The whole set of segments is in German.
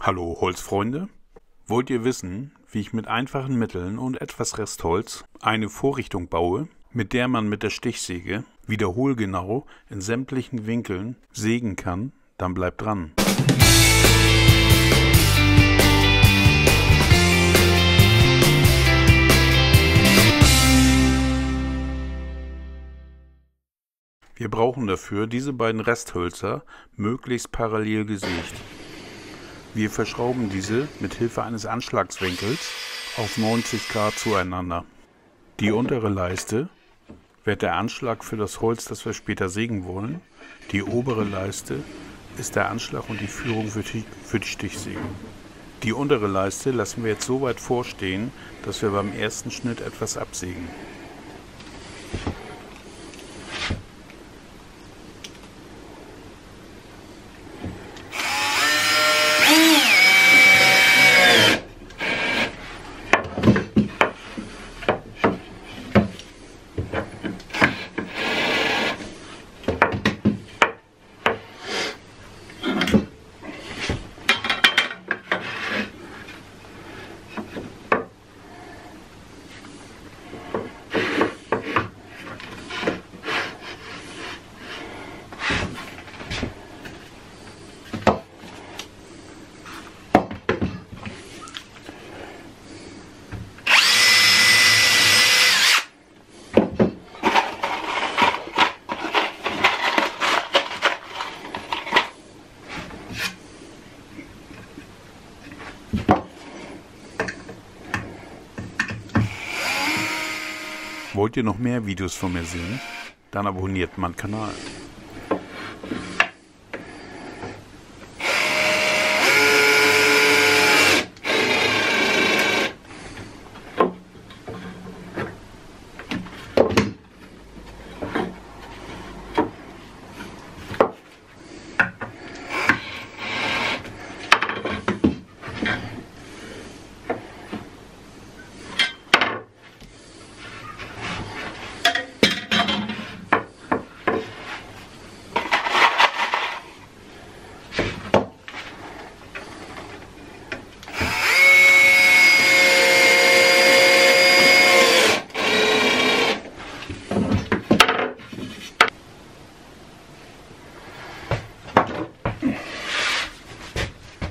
Hallo Holzfreunde! Wollt ihr wissen, wie ich mit einfachen Mitteln und etwas Restholz eine Vorrichtung baue, mit der man mit der Stichsäge wiederholgenau in sämtlichen Winkeln sägen kann? Dann bleibt dran! Wir brauchen dafür diese beiden Resthölzer möglichst parallel gesägt. Wir verschrauben diese mit Hilfe eines Anschlagswinkels auf 90 Grad zueinander. Die untere Leiste wird der Anschlag für das Holz, das wir später sägen wollen. Die obere Leiste ist der Anschlag und die Führung für die Stichsäge. Die untere Leiste lassen wir jetzt so weit vorstehen, dass wir beim ersten Schnitt etwas absägen. Wollt ihr noch mehr Videos von mir sehen? Dann abonniert meinen Kanal.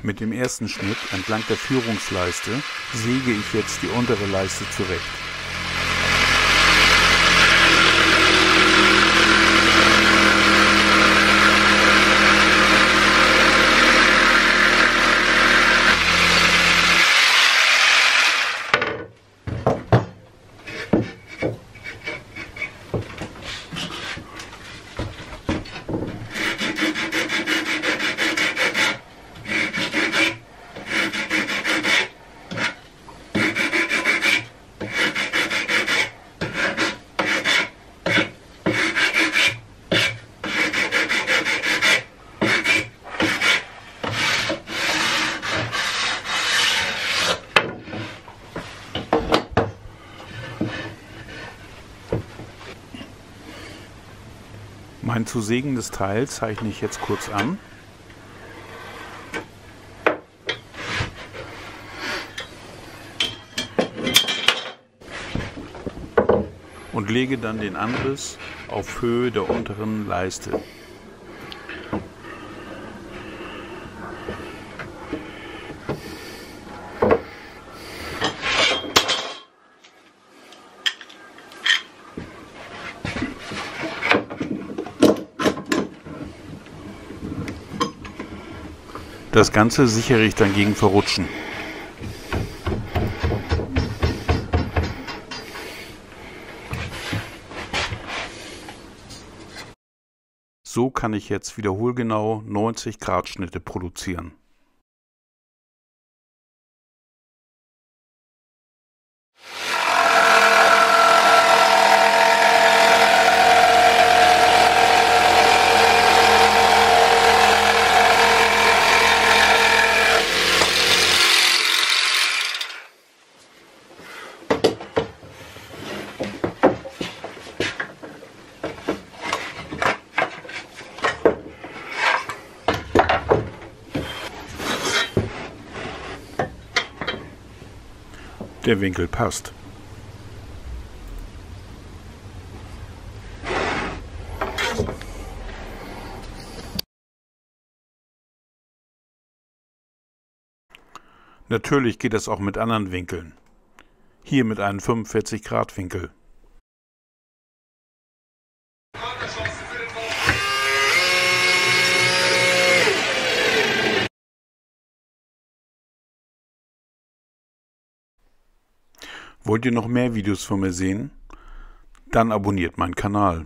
Mit dem ersten Schnitt entlang der Führungsleiste säge ich jetzt die untere Leiste zurecht. Mein zu sägendes Teil zeichne ich jetzt kurz an. Und lege dann den Anriss auf Höhe der unteren Leiste. Das Ganze sichere ich dann gegen Verrutschen. So kann ich jetzt wiederholgenau 90 Grad Schnitte produzieren. Der Winkel passt. Natürlich geht es auch mit anderen Winkeln. Hier mit einem 45-Grad-Winkel. Wollt ihr noch mehr Videos von mir sehen? Dann abonniert meinen Kanal.